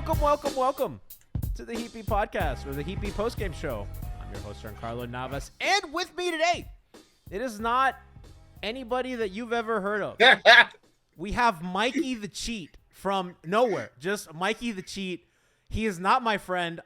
Welcome to the HB podcast or the HB Postgame show. I'm your host, Giancarlo Navas, and with me today, it is not anybody that you've ever heard of. We have Mikey the Cheat from nowhere, just Mikey the Cheat. He is not my friend.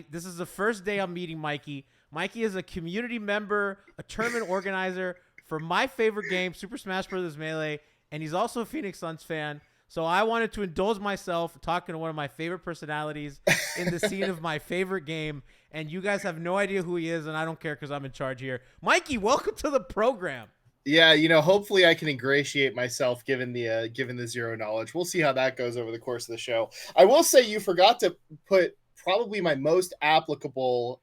This is the first day I'm meeting Mikey. Mikey is a community member, a tournament organizer for my favorite game, Super Smash Bros. Melee, and he's also a Phoenix Suns fan. So I wanted to indulge myself talking to one of my favorite personalities in the scene of my favorite game, and you guys have no idea who he is, and I don't care because I'm in charge here. Mikey, welcome to the program. Yeah, hopefully I can ingratiate myself given the zero knowledge. We'll see how that goes over the course of the show. I will say you forgot to put probably my most applicable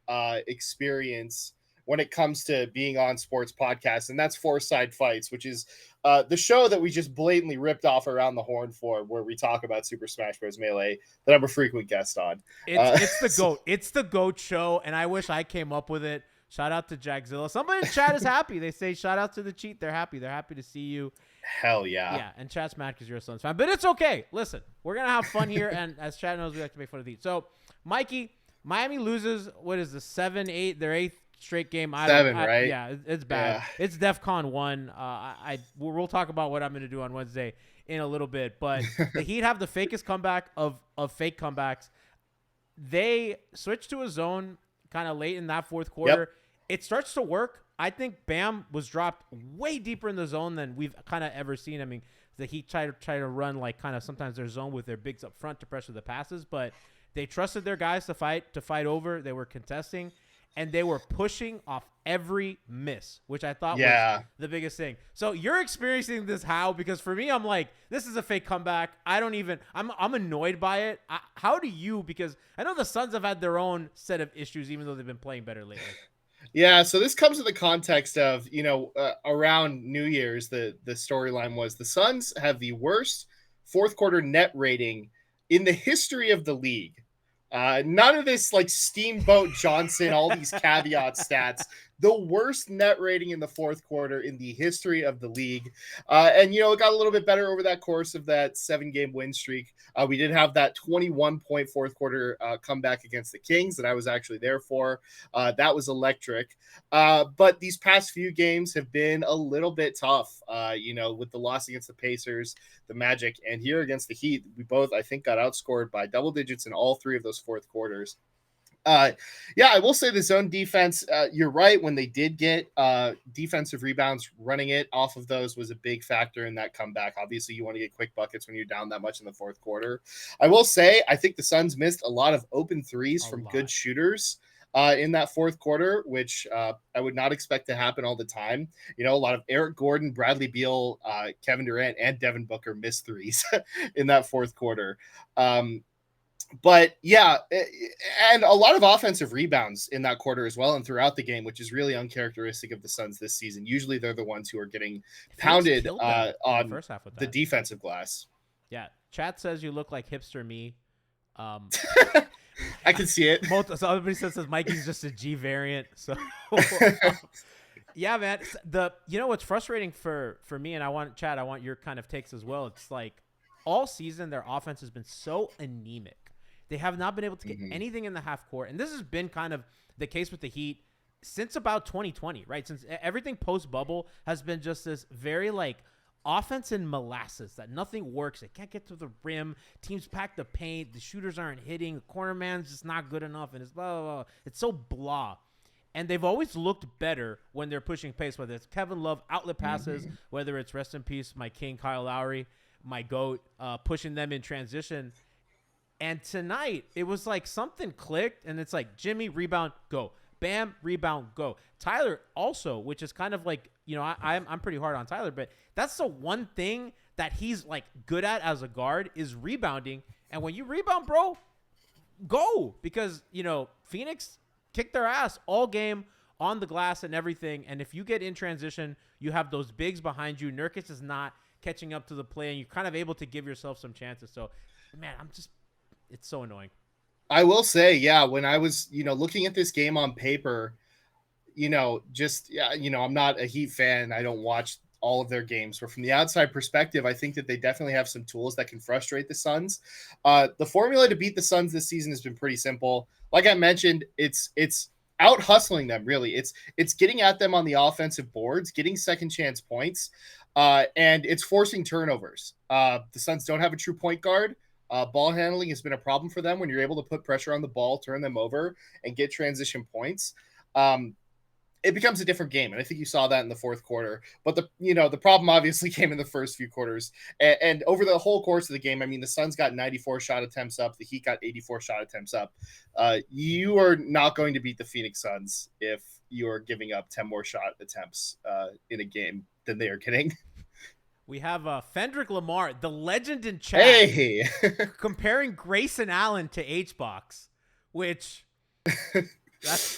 experience when it comes to being on sports podcasts, and that's Four Side Fights, which is the show that we just blatantly ripped off Around the Horn for, where we talk about Super Smash Bros. Melee that I'm a frequent guest on. It's the GOAT. It's the GOAT show, and I wish I came up with it. Shout out to Jackzilla. Somebody in chat is happy. They say, shout out to the Cheat. They're happy. They're happy to see you. Hell yeah. Yeah, and chat's mad because you're a Suns fan. But it's okay. Listen, we're going to have fun here, and as chat knows, we like to make fun of these. So, Mikey, Miami loses, what is this, 7-8, their 8th straight game. Right? Yeah, it's bad. Yeah. It's DEFCON 1. We'll talk about what I'm going to do on Wednesday in a little bit. But the Heat have the fakest comeback of fake comebacks. They switched to a zone kind of late in that fourth quarter. Yep. It starts to work. I think Bam was dropped way deeper in the zone than we've kind of ever seen. I mean, the Heat try to run like kind of sometimes their zone with their bigs up front to pressure the passes, but they trusted their guys to fight over. They were contesting, and they were pushing off every miss, which I thought was the biggest thing. So you're experiencing this how? Because for me, I'm like, this is a fake comeback. I'm annoyed by it. How do you? Because I know the Suns have had their own set of issues, even though they've been playing better lately. Yeah, so this comes in the context of, around New Year's, the storyline was the Suns have the worst fourth quarter net rating in the history of the league. None of this like Steamboat Johnson, all these caveat stats. The worst net rating in the fourth quarter in the history of the league. And it got a little bit better over that course of that 7-game win streak. We did have that 21-point fourth quarter comeback against the Kings that I was actually there for. That was electric. But these past few games have been a little bit tough, with the loss against the Pacers, the Magic, and here against the Heat. We both, I think, got outscored by double digits in all three of those fourth quarters. I will say the zone defense, you're right. When they did get defensive rebounds, running it off of those was a big factor in that comeback. Obviously, you want to get quick buckets when you're down that much in the fourth quarter. I will say, I think the Suns missed a lot of open threes from good shooters in that fourth quarter, which I would not expect to happen all the time. A lot of Eric Gordon, Bradley Beal, Kevin Durant, and Devin Booker missed threes in that fourth quarter. But yeah, and a lot of offensive rebounds in that quarter as well and throughout the game, which is really uncharacteristic of the Suns this season. Usually they're the ones who are getting pounded on the first half with the defensive glass. Yeah. Chat says you look like hipster me. I can see it. So everybody says Mikey's just a G variant. So yeah, man. What's frustrating for me, and I want your kind of takes as well. It's like all season their offense has been so anemic. They have not been able to get anything in the half court. And this has been kind of the case with the Heat since about 2020, right? Since everything post-bubble has been just this very, like, offense in molasses that nothing works. They can't get to the rim. Teams pack the paint. The shooters aren't hitting. The corner man's just not good enough. And it's blah, blah, blah. It's so blah. And they've always looked better when they're pushing pace, whether it's Kevin Love outlet passes, whether it's rest in peace, my king, Kyle Lowry, my GOAT, pushing them in transition. And tonight, it was like something clicked, and it's like Jimmy, rebound, go. Bam, rebound, go. Tyler also, which is kind of like, I'm pretty hard on Tyler, but that's the one thing that he's like good at as a guard is rebounding. And when you rebound, bro, go. Because, Phoenix kicked their ass all game on the glass and everything. And if you get in transition, you have those bigs behind you. Nurkic is not catching up to the play, and you're kind of able to give yourself some chances. So, man, it's so annoying. I will say, yeah, when I was, looking at this game on paper, I'm not a Heat fan. I don't watch all of their games. But from the outside perspective, I think that they definitely have some tools that can frustrate the Suns. The formula to beat the Suns this season has been pretty simple. Like I mentioned, it's out hustling them. Really, it's getting at them on the offensive boards, getting second chance points, and it's forcing turnovers. The Suns don't have a true point guard. Ball handling has been a problem for them when you're able to put pressure on the ball, turn them over, and get transition points. It becomes a different game. And I think you saw that in the fourth quarter. But the problem obviously came in the first few quarters. And over the whole course of the game, I mean, the Suns got 94 shot attempts up. The Heat got 84 shot attempts up. You are not going to beat the Phoenix Suns if you are giving up 10 more shot attempts in a game than they are getting. We have Fendrick Lamar, the legend in chat, hey, comparing Grayson Allen to Hbox, which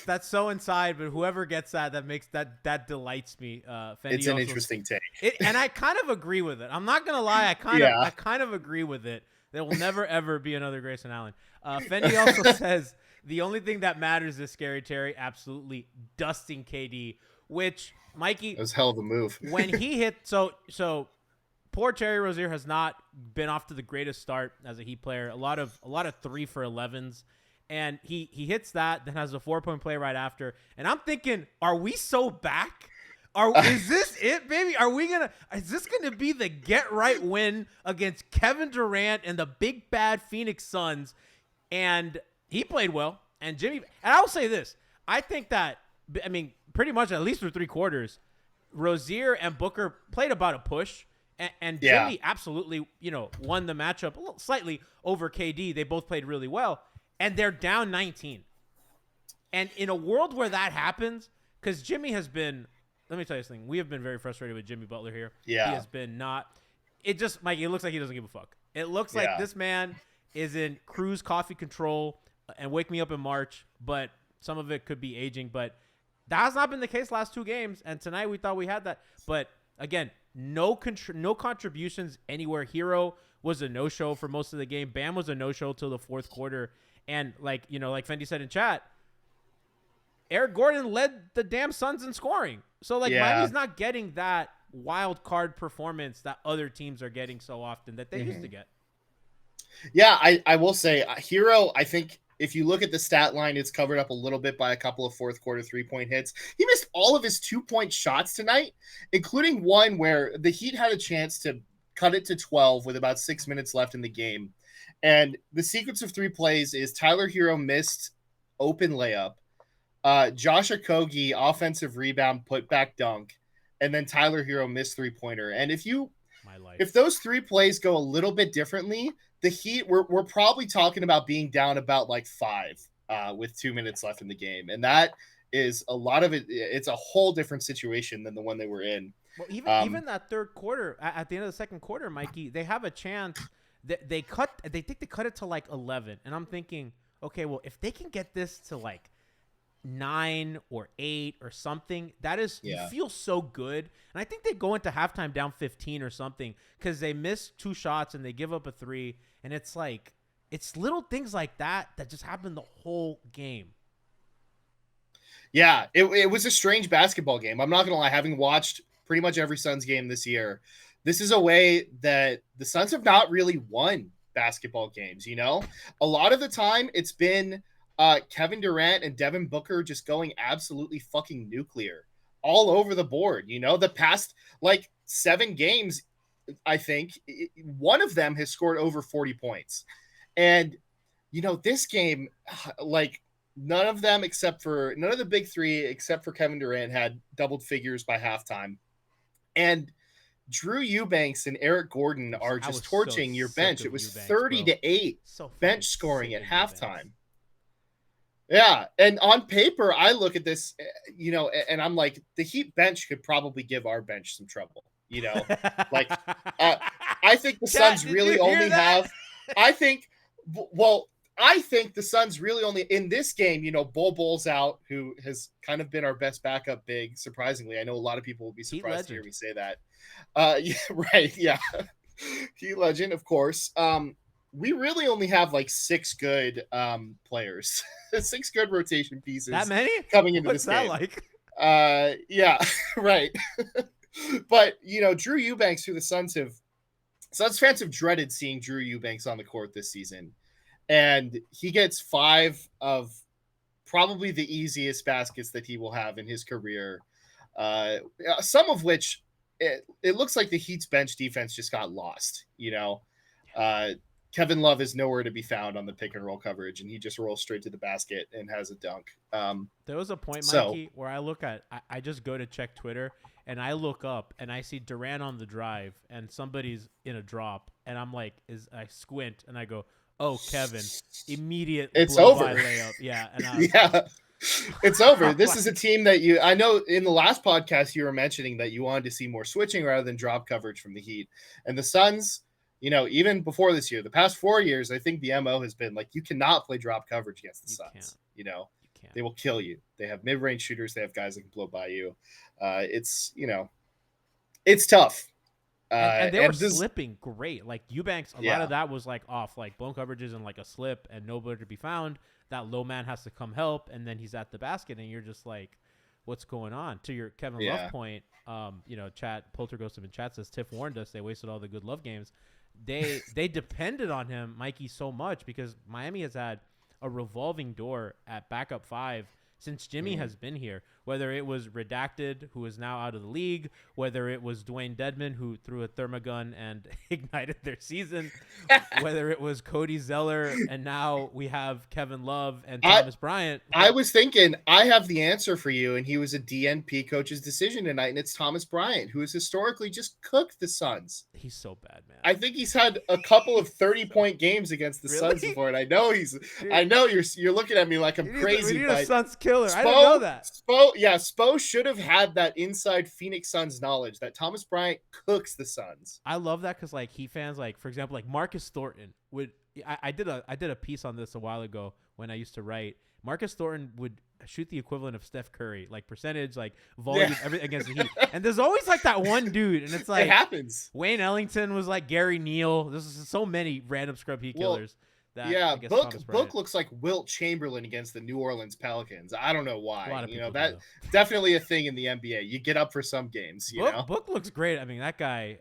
that's so inside. But whoever gets that makes that delights me. Fendi it's an interesting take, and I kind of agree with it. I'm not gonna lie, I kind of agree with it. There will never ever be another Grayson Allen. Fendi also says the only thing that matters is Scary Terry absolutely dusting KD, which Mikey, that was hell of a move when he hit. So poor Terry Rozier has not been off to the greatest start as a Heat player. A lot of 3 for 11s, and he hits that, then has a 4-point play right after. And I'm thinking, are we so back? Is this it, baby? Is this gonna be the get right win against Kevin Durant and the big bad Phoenix Suns? And he played well, and Jimmy. And I'll say this: I think that, I mean, pretty much at least for 3 quarters, Rozier and Booker played about a push. And Jimmy absolutely, won the matchup a little slightly over KD. They both played really well, and they're down 19. And in a world where that happens, because Jimmy has been, let me tell you something, we have been very frustrated with Jimmy Butler here. Yeah. He has been Mikey, it looks like he doesn't give a fuck. It looks like this man is in cruise coffee control and wake me up in March, but some of it could be aging. But that has not been the case last 2 games, and tonight we thought we had that. But again, no contributions anywhere. Hero was a no-show for most of the game. Bam was a no-show till the fourth quarter. And like Fendi said in chat, Eric Gordon led the damn Suns in scoring. So Miami's not getting that wild card performance that other teams are getting so often that they used to get. Yeah, I will say Hero, I think if you look at the stat line, it's covered up a little bit by a couple of fourth quarter 3-point hits. He missed all of his 2-point shots tonight, including one where the Heat had a chance to cut it to 12 with about 6 minutes left in the game. And the sequence of 3 plays is Tyler Hero missed open layup, Josh Okogie offensive rebound, put back dunk, and then Tyler Hero missed 3-pointer. And if those 3 plays go a little bit differently, the Heat, we're probably talking about being down about 5 with 2 minutes left in the game. And that is a lot of it. It's a whole different situation than the one they were in. Well, even that third quarter, at the end of the second quarter, Mikey, they have a chance. They think they cut it to 11. And I'm thinking, okay, well, if they can get this to 9 or 8 or something, that is, you feel so good. And I think they go into halftime down 15 or something because they miss 2 shots and they give up a 3. And it's it's little things like that just happen the whole game. Yeah, it was a strange basketball game. I'm not going to lie, having watched pretty much every Suns game this year, this is a way that the Suns have not really won basketball games. A lot of the time it's been Kevin Durant and Devin Booker just going absolutely fucking nuclear all over the board. The past 7 games, I think one of them has scored over 40 points. And, this game, none of the big 3, except for Kevin Durant, had doubled figures by halftime. And Drew Eubanks and Eric Gordon are just torching your bench. It was 30-8 bench scoring at halftime. Yeah, and on paper, I look at this, and I'm like, the Heat bench could probably give our bench some trouble. I think the Suns really only have. I think the Suns really only in this game. Bull's out, who has kind of been our best backup big. Surprisingly, I know a lot of people will be surprised to hear me say that. Yeah, right. Yeah, Heat legend, of course. We really only have 6 good players, 6 good rotation pieces. That many coming into What's this game. What's that like? Yeah, right. But Drew Eubanks, who the Suns fans have dreaded seeing Drew Eubanks on the court this season, and he gets 5 of probably the easiest baskets that he will have in his career. Some of which it looks like the Heat's bench defense just got lost. Kevin Love is nowhere to be found on the pick and roll coverage, and he just rolls straight to the basket and has a dunk. There was a point, Mikey, where I just go to check Twitter, and I look up and I see Durant on the drive and somebody's in a drop, and I'm like, I squint and I go, oh, Kevin, immediate it's blow over. By layup. Yeah. And it's over. This is a team that I know in the last podcast you were mentioning that you wanted to see more switching rather than drop coverage from the Heat. And the Suns, even before this year, the past 4 years, I think the MO has been like, you cannot play drop coverage against the Suns. They will kill you. They have mid-range shooters. They have guys that can blow by you. It's tough. And they were slipping great. Like Eubanks, a lot of that was like off, like blown coverages and like a slip and nobody to be found. That low man has to come help, and then he's at the basket, and you're just like, what's going on? To your Kevin Love point, chat Polterghost in chat says Tiff warned us they wasted all the good Love games. They depended on him, Mikey, so much because Miami has had a revolving door at backup 5 since Jimmy has been here, whether it was Redacted, who is now out of the league, whether it was Dwayne Dedman, who threw a thermogun and ignited their season, whether it was Cody Zeller, and now we have Kevin Love and Thomas Bryant. I was thinking, I have the answer for you, and he was a DNP coach's decision tonight, and it's Thomas Bryant, who has historically just cooked the Suns. He's so bad, man. I think he's had a couple of 30-point games against the Suns before, and I know you're looking at me like I'm crazy. We need a Suns killer. I didn't know that. Spo should have had that inside Phoenix Suns knowledge that Thomas Bryant cooks the Suns. I love that because like Heat fans, like for example, like Marcus Thornton would. I did a piece on this a while ago when I used to write. Marcus Thornton would shoot the equivalent of Steph Curry, like percentage, like volume, everything against the Heat. And there's always like that one dude, and it's like it happens. Wayne Ellington was like Gary Neal. There's so many random scrub Heat killers. Book looks like Wilt Chamberlain against the New Orleans Pelicans. I don't know why. That definitely a thing in the NBA. You get up for some games. Book looks great. I mean, that guy.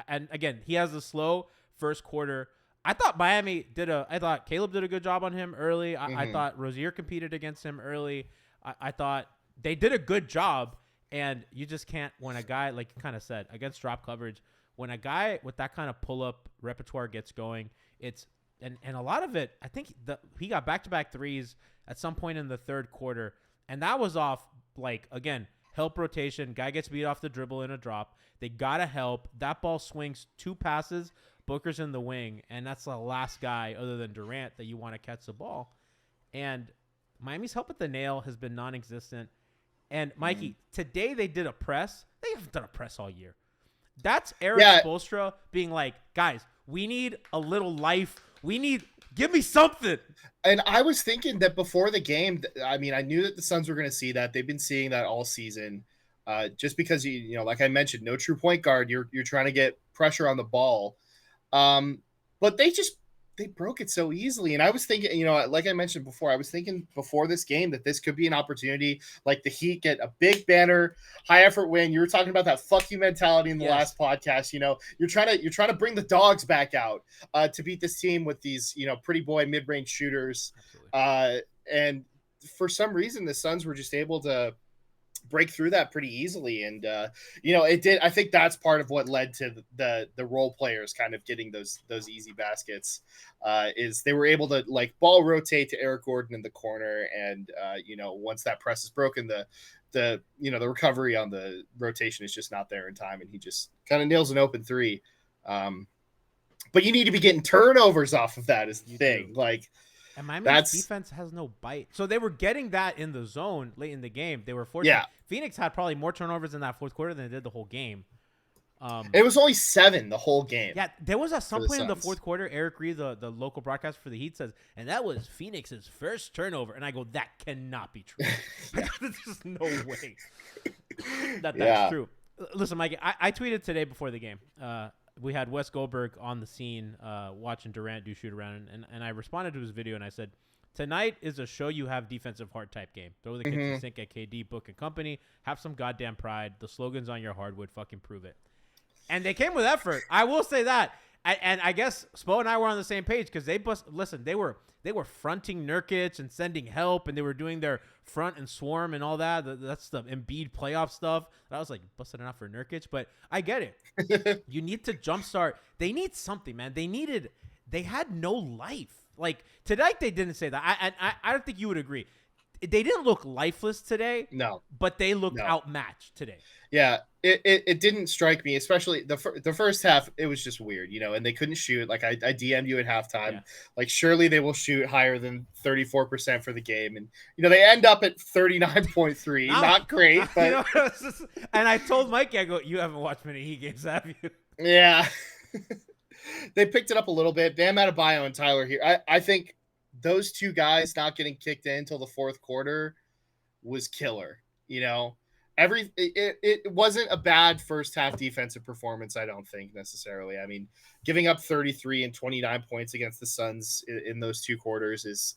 And again, he has a slow first quarter. I thought I thought Caleb did a good job on him early. I thought Rozier competed against him early. I thought they did a good job, and you just can't when a guy like you kind of said against drop coverage. When a guy with that kind of pull up repertoire gets going. And a lot of it, I think he got back-to-back threes at some point in the third quarter, and that was off, like, again, help rotation. Guy gets beat off the dribble in a drop. They got to help. That ball swings 2 passes. Booker's in the wing, and that's the last guy other than Durant that you want to catch the ball. And Miami's help at the nail has been non-existent. And, Mikey, today they did a press. They haven't done a press all year. That's Eric Spoelstra being like, guys, we need a little life. Give me something. And I was thinking that before the game, I mean, I knew that the Suns were going to see that. They've been seeing that all season. Just because, like I mentioned, no true point guard, you're trying to get pressure on the ball. But they broke it so easily. And I was thinking, like I mentioned before, I was thinking before this game that this could be an opportunity, like the Heat get a big banner, high effort win. You were talking about that fuck you mentality in the last podcast. You're trying to bring the dogs back out, to beat this team with these, pretty boy mid-range shooters. And for some reason, the Suns were just able to break through that pretty easily. And, it did. I think that's part of what led to the role players kind of getting those easy baskets, is they were able to like ball rotate to Eric Gordon in the corner. And, once that press is broken, the recovery on the rotation is just not there in time. And he just kind of nails an open 3. But you need to be getting turnovers off of that is the thing. Like, and Miami's defense has no bite. So they were getting that in the zone late in the game. They were fortunate. Yeah. Phoenix had probably more turnovers in that fourth quarter than they did the whole game. It was only 7 the whole game. Yeah, there was at some point in the fourth quarter, Eric Reed, the local broadcaster for the Heat, says, and that was Phoenix's first turnover. And I go, that cannot be true. There's just no way that's true. Listen, Mikey, I tweeted today before the game. we had Wes Goldberg on the scene watching Durant do shoot around, and I responded to his video and I said, tonight is a show you have defensive heart type game. Throw the kitchen sink at KD, Book and company. Have some goddamn pride. The slogan's on your hardwood. Fucking prove it. And they came with effort. I will say that. And I guess Spo and I were on the same page because they were fronting Nurkic and sending help, and they were doing their front and swarm and all that. That's the Embiid playoff stuff. I was like, busting it out for Nurkic, but I get it. You need to jumpstart. They need something, man. They had no life. Like tonight, they didn't say that. I don't think you would agree. They didn't look lifeless today. No, but they looked outmatched today. Yeah, it didn't strike me, especially the first half. It was just weird, and they couldn't shoot. Like I DM'd you at halftime. Yeah. Like surely they will shoot higher than 34% for the game, and they end up at 39.3. Not great, but and I told Mikey, I go, you haven't watched many Heat games, have you? Yeah, they picked it up a little bit. Bam Adebayo and Tyler here. I think those two guys not getting kicked in until the fourth quarter was killer. It wasn't a bad first half defensive performance, I don't think necessarily. I mean, giving up 33 and 29 points against the Suns in those two quarters is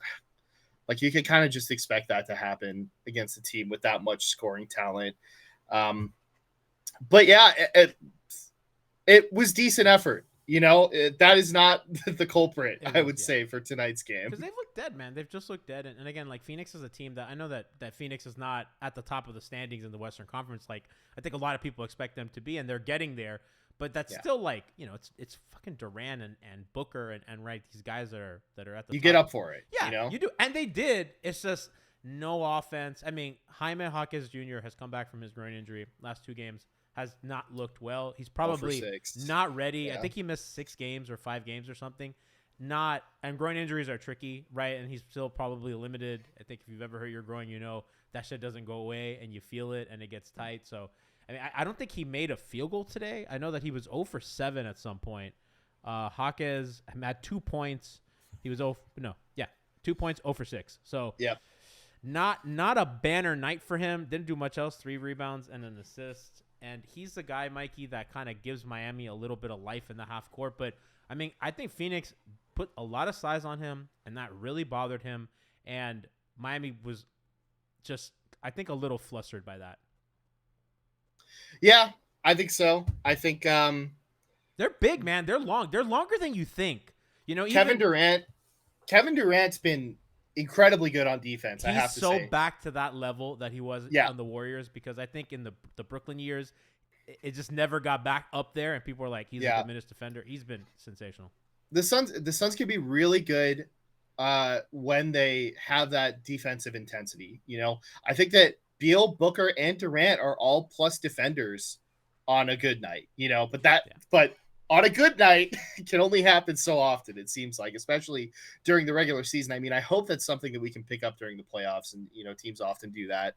like you can kind of just expect that to happen against a team with that much scoring talent. But yeah, it was decent effort. That is not the culprit, I would say, for tonight's game. Because they've looked dead, man. They've just looked dead. And again, like Phoenix is a team that I know that Phoenix is not at the top of the standings in the Western Conference. Like I think a lot of people expect them to be, and they're getting there. But that's still like, it's fucking Durant and Booker and right, these guys that are at the top. You get up for it. Yeah, you do. And they did. It's just no offense. I mean, Jaime Jaquez Jr. has come back from his groin injury last 2 games. Has not looked well. He's probably not ready. Yeah. I think he missed 6 games or 5 games or something. And groin injuries are tricky, right? And he's still probably limited. I think if you've ever hurt your groin, that shit doesn't go away and you feel it and it gets tight. So, I mean, I don't think he made a field goal today. I know that he was 0 for 7 at some point. Jaquez had 2 points. He was 2 points, 0 for 6. So, yeah, not a banner night for him. Didn't do much else. 3 rebounds and an assist. And he's the guy, Mikey, that kind of gives Miami a little bit of life in the half court. But, I mean, I think Phoenix put a lot of size on him, and that really bothered him. And Miami was just, I think, a little flustered by that. Yeah, I think so. I think they're big, man. They're long. They're longer than you think. Kevin Durant's been incredibly good on defense. I have to say. He's so back to that level that he was on the Warriors, because I think in the Brooklyn years, it just never got back up there, and people were like, he's a diminished defender. He's been sensational. The Suns can be really good when they have that defensive intensity. I think that Beal, Booker, and Durant are all plus defenders on a good night. But on a good night can only happen so often, it seems like, especially during the regular season. I mean, I hope that's something that we can pick up during the playoffs, and, teams often do that.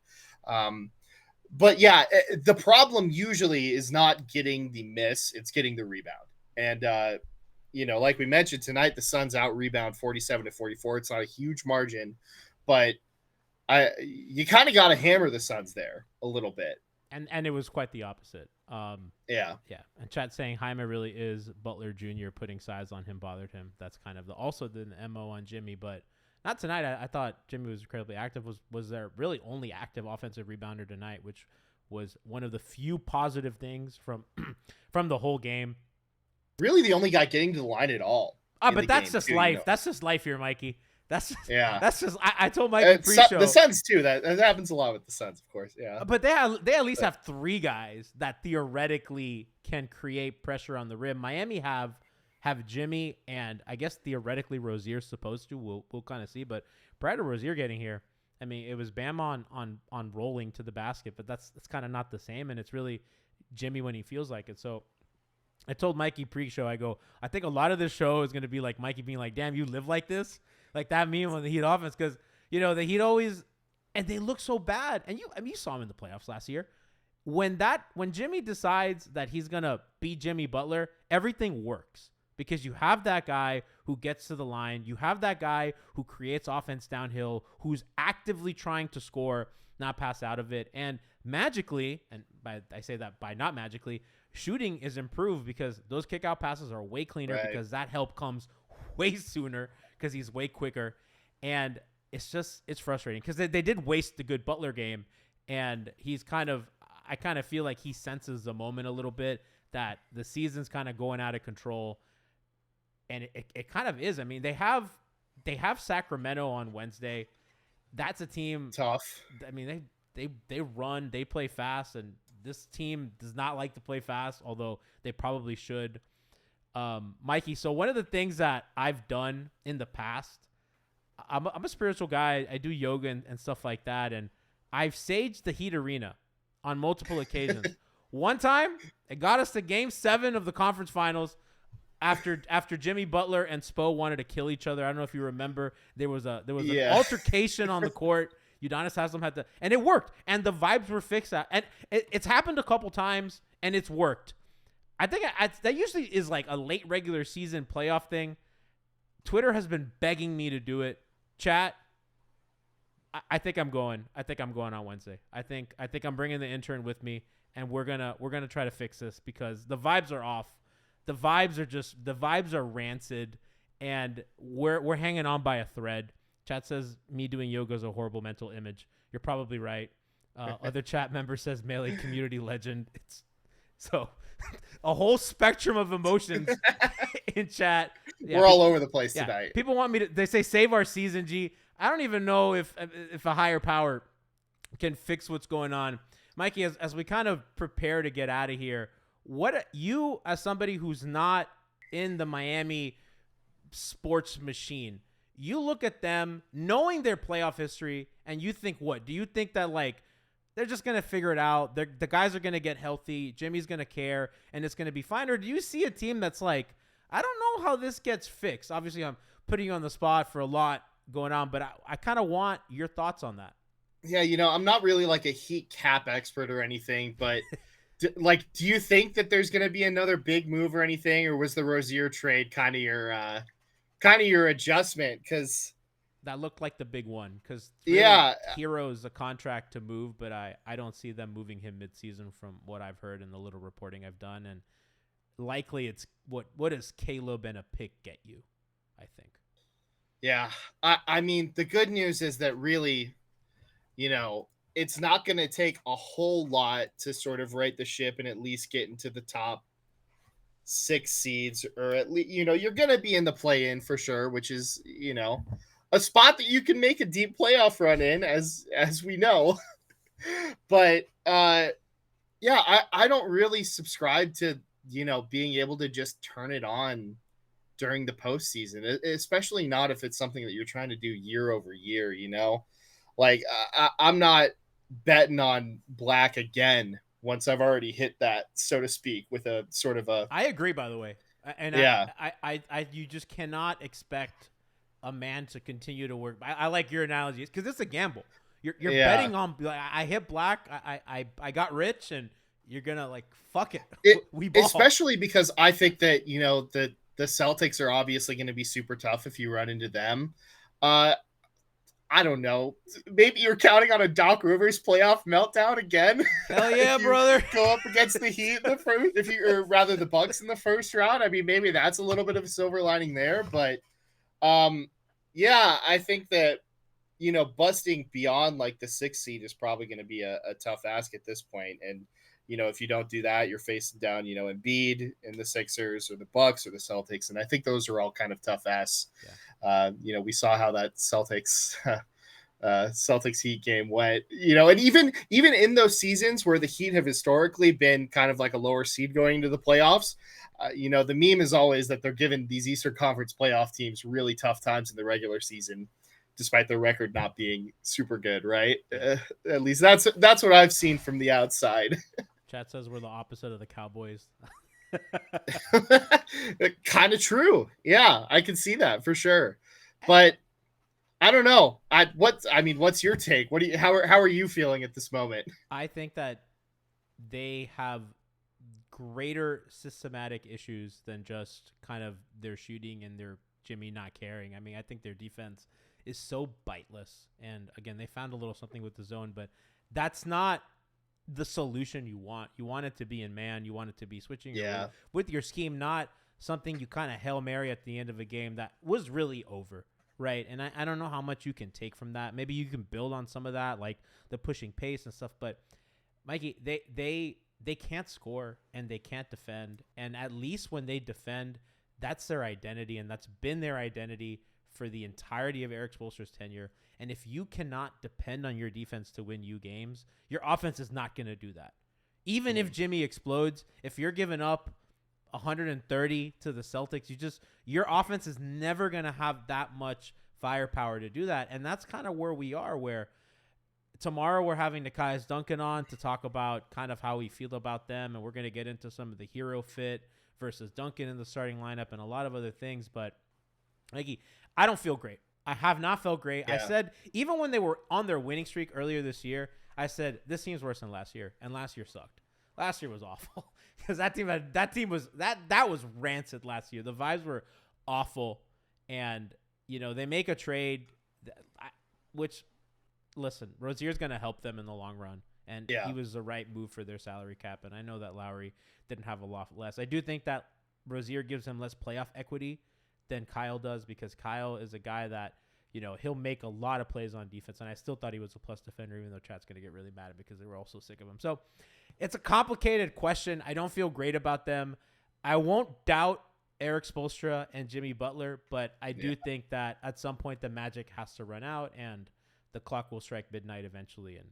But yeah, the problem usually is not getting the miss, it's getting the rebound. And, like we mentioned tonight, the Suns out rebound 47-44. It's not a huge margin, but you kind of got to hammer the Suns there a little bit. And it was quite the opposite. Yeah. And chat saying Jaime really is Butler Jr. Putting size on him bothered him. That's kind of also the MO on Jimmy, but not tonight. I thought Jimmy was incredibly active. Was their really only active offensive rebounder tonight, which was one of the few positive things from the whole game. Really, the only guy getting to the line at all. But that's just life. That's just life here, Mikey. That's just I told Mikey pre-show. The Suns too. That happens a lot with the Suns, of course. Yeah. But they at least have 3 guys that theoretically can create pressure on the rim. Miami have Jimmy, and I guess theoretically Rozier's supposed to. We'll kind of see. But prior to Rozier getting here, I mean, it was Bam on rolling to the basket, but that's kind of not the same, and it's really Jimmy when he feels like it. So I told Mikey pre-show, I go, I think a lot of this show is going to be like Mikey being like, damn, you live like this? Like that meme on the Heat offense, because, the Heat always, and they look so bad. And you saw him in the playoffs last year. When Jimmy decides that he's going to be Jimmy Butler, everything works. Because you have that guy who gets to the line. You have that guy who creates offense downhill, who's actively trying to score, not pass out of it. And magically, and I say that by not magically, shooting is improved because those kick out passes are way cleaner Right. because that help comes way sooner because he's way quicker. And it's frustrating because they did waste the good Butler game. And I kind of feel like he senses the moment a little bit that the season's kind of going out of control. And it kind of is. I mean, they have Sacramento on Wednesday. That's a team Tough. I mean, they run, they play fast, and this team does not like to play fast, although they probably should. Mikey, so one of the things that I've done in the past, I'm a spiritual guy. I do yoga and stuff like that, and I've saged the Heat Arena on multiple occasions. One time, it got us to Game 7 of the conference finals after Jimmy Butler and Spo wanted to kill each other. I don't know if you remember. There was an altercation on the court. Udonis Haslem had to, and it worked, and the vibes were fixed. And it's happened a couple times, and it's worked. I think that usually is like a late regular season playoff thing. Twitter has been begging me to do it. Chat, I think I'm going. I think I'm going on Wednesday. I think I'm bringing the intern with me, and we're gonna try to fix this because the vibes are off. The vibes are rancid, and we're hanging on by a thread. Chat says me doing yoga is a horrible mental image. You're probably right. Other chat member says Melee community legend. It's so a whole spectrum of emotions in chat. Yeah, we're all over the place tonight. People want me to. They say save our season. G. I don't even know if a higher power can fix what's going on. Mikey, as we kind of prepare to get out of here, what you as somebody who's not in the Miami sports machine, you look at them knowing their playoff history and you think, what? Do you think that like they're just going to figure it out? The guys are going to get healthy. Jimmy's going to care and it's going to be fine. Or do you see a team that's like, I don't know how this gets fixed? Obviously, I'm putting you on the spot for a lot going on, but I kind of want your thoughts on that. Yeah, I'm not really like a Heat cap expert or anything, but do you think that there's going to be another big move or anything, or was the Rozier trade kind of your adjustment? Because that looked like the big one. Because Hero's a contract to move, but I don't see them moving him midseason from what I've heard and the little reporting I've done, and likely it's what does Caleb and a pick get you? I think. Yeah, I mean the good news is that really, it's not going to take a whole lot to sort of right the ship and at least get into the top 6 seeds, or at least, you're going to be in the play-in for sure, which is, a spot that you can make a deep playoff run in, as we know. But I don't really subscribe to, being able to just turn it on during the postseason, especially not if it's something that you're trying to do year over year, like I'm not betting on black again once I've already hit that, so to speak, with a sort of a. I agree, by the way. And yeah, I you just cannot expect a man to continue to work. I like your analogy because it's a gamble. You're betting on. I hit black. I got rich, and you're gonna like fuck it. We ball. Especially because I think that the Celtics are obviously going to be super tough if you run into them. I don't know. Maybe you're counting on a Doc Rivers playoff meltdown again. Hell yeah, brother! Go up against the Heat in the first, or rather the Bucks in the first round. I mean, maybe that's a little bit of a silver lining there, but I think that busting beyond like the 6th seed is probably going to be a tough ask at this point. And if you don't do that, you're facing down, Embiid in the Sixers or the Bucks or the Celtics. And I think those are all kind of tough asks. Yeah. We saw how that Celtics Heat game went, and even in those seasons where the Heat have historically been kind of like a lower seed going into the playoffs, the meme is always that they're giving these Eastern Conference playoff teams really tough times in the regular season, despite their record not being super good, right? At least that's what I've seen from the outside. Chat says we're the opposite of the Cowboys. Kind of true. Yeah, I can see that for sure. But I don't know. What's your take? How are you feeling at this moment? I think that they have greater systematic issues than just kind of their shooting and their Jimmy not caring. I mean, I think their defense is so biteless. And again, they found a little something with the zone, but that's not the solution you want. You want it to be in man. You want it to be switching with your scheme, not something you kind of Hail Mary at the end of a game that was really over, right? And I don't know how much you can take from that. Maybe you can build on some of that, like the pushing pace and stuff. But, Mikey, they can't score and they can't defend. And at least when they defend, that's their identity, and that's been their identity for the entirety of Eric Spoelstra's tenure. And if you cannot depend on your defense to win you games, your offense is not going to do that. Even if Jimmy explodes, if you're giving up 130 to the Celtics, your offense is never going to have that much firepower to do that. And that's kind of where we are, where tomorrow we're having Nekias Duncan on to talk about kind of how we feel about them. And we're going to get into some of the hero fit versus Duncan in the starting lineup and a lot of other things. But, Mikey, I don't feel great. I have not felt great. Yeah. I said, even when they were on their winning streak earlier this year, I said, this team's worse than last year. And last year sucked. Last year was awful because that team was rancid last year. The vibes were awful. And, they make a trade, which, listen, Rozier's going to help them in the long run. And he was the right move for their salary cap. And I know that Lowry didn't have a lot less. I do think that Rozier gives him less playoff equity than Kyle does, because Kyle is a guy that, he'll make a lot of plays on defense. And I still thought he was a plus defender, even though chat's going to get really mad at because they were all so sick of him. So it's a complicated question. I don't feel great about them. I won't doubt Eric Spoelstra and Jimmy Butler, but I do think that at some point the magic has to run out and the clock will strike midnight eventually. And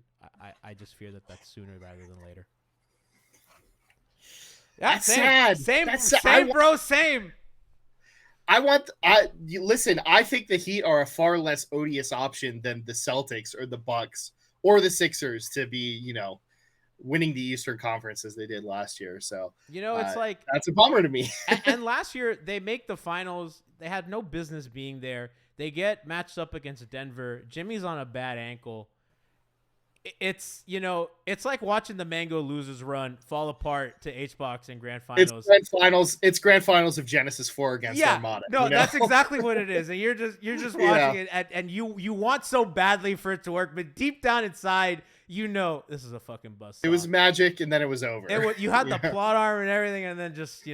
I just fear that that's sooner rather than later. That's sad. Same, bro. Same. Listen, I think the Heat are a far less odious option than the Celtics or the Bucks or the Sixers to be, winning the Eastern Conference as they did last year. So, it's like, that's a bummer to me. and last year they make the finals. They had no business being there. They get matched up against Denver. Jimmy's on a bad ankle. It's like watching the Mango Losers run fall apart to Hbox in grand finals. It's grand finals of Genesis 4 against Armada. No, that's exactly what it is. And you're just watching it, and you want so badly for it to work, but deep down inside, this is a fucking bust. It was magic, and then it was over. You had the plot armor and everything, and then just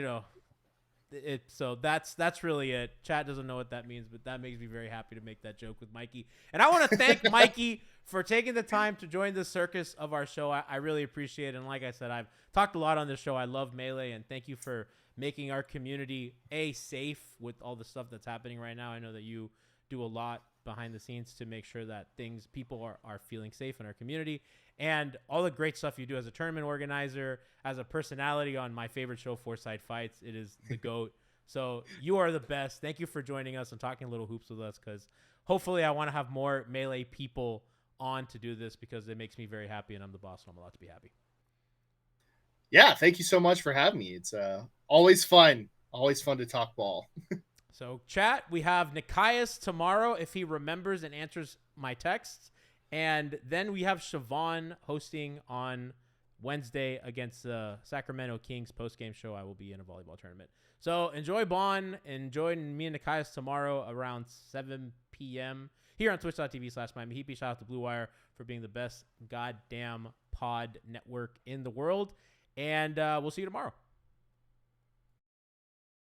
So that's really it. Chat doesn't know what that means, but that makes me very happy to make that joke with Mikey. And I want to thank Mikey for taking the time to join the circus of our show. I really appreciate it. And like I said, I've talked a lot on this show. I love Melee, and thank you for making our community safe with all the stuff that's happening right now. I know that you do a lot behind the scenes to make sure that people are feeling safe in our community, and all the great stuff you do as a tournament organizer, as a personality on my favorite show, Foresight Fights. It is the GOAT. So you are the best. Thank you for joining us and talking little hoops with us, because hopefully I want to have more Melee people on to do this, because it makes me very happy, and I'm the boss, and I'm allowed to be happy. Yeah, thank you so much for having me. It's always fun to talk ball. So, chat, we have Nekias tomorrow if he remembers and answers my texts. And then we have Siobhan hosting on Wednesday against the Sacramento Kings postgame show. I will be in a volleyball tournament. So, enjoy Bon. Enjoy me and Nekias tomorrow around 7 p.m. here on twitch.tv/MyMHB. Shout out to Blue Wire for being the best goddamn pod network in the world. And we'll see you tomorrow.